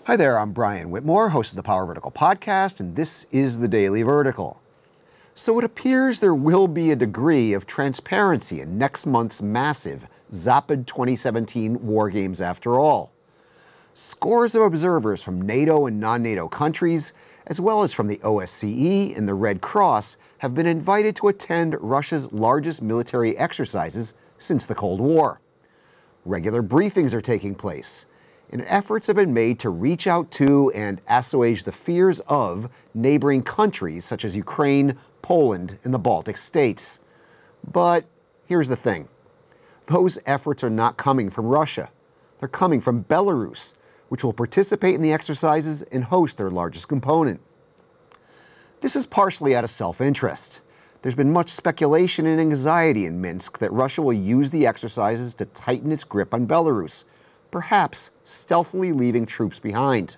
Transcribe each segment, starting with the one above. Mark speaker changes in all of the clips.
Speaker 1: Hi there, I'm Brian Whitmore, host of the Power Vertical podcast, and this is the Daily Vertical. So it appears there will be a degree of transparency in next month's massive Zapad 2017 war games after all. Scores of observers from NATO and non-NATO countries, as well as from the OSCE and the Red Cross, have been invited to attend Russia's largest military exercises since the Cold War. Regular briefings are taking place, and efforts have been made to reach out to and assuage the fears of neighboring countries such as Ukraine, Poland, and the Baltic states. But here's the thing. Those efforts are not coming from Russia. They're coming from Belarus, which will participate in the exercises and host their largest component. This is partially out of self-interest. There's been much speculation and anxiety in Minsk that Russia will use the exercises to tighten its grip on Belarus, perhaps stealthily leaving troops behind.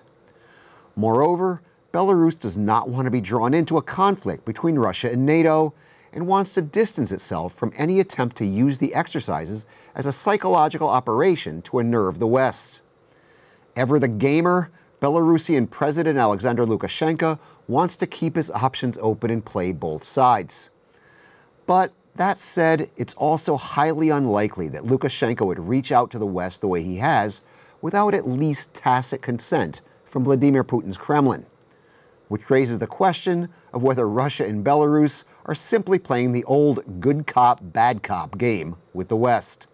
Speaker 1: Moreover, Belarus does not want to be drawn into a conflict between Russia and NATO and wants to distance itself from any attempt to use the exercises as a psychological operation to unnerve the West. Ever the gamer, Belarusian President Alyaksandr Lukashenka wants to keep his options open and play both sides. But that said, it's also highly unlikely that Lukashenko would reach out to the West the way he has without at least tacit consent from Vladimir Putin's Kremlin, which raises the question of whether Russia and Belarus are simply playing the old good cop, bad cop game with the West.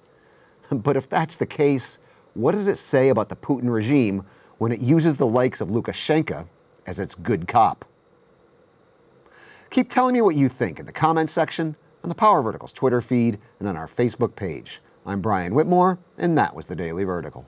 Speaker 1: But if that's the case, what does it say about the Putin regime when it uses the likes of Lukashenko as its good cop? Keep telling me what you think in the comments section, on the Power Vertical's Twitter feed, and on our Facebook page. I'm Brian Whitmore, and that was the Daily Vertical.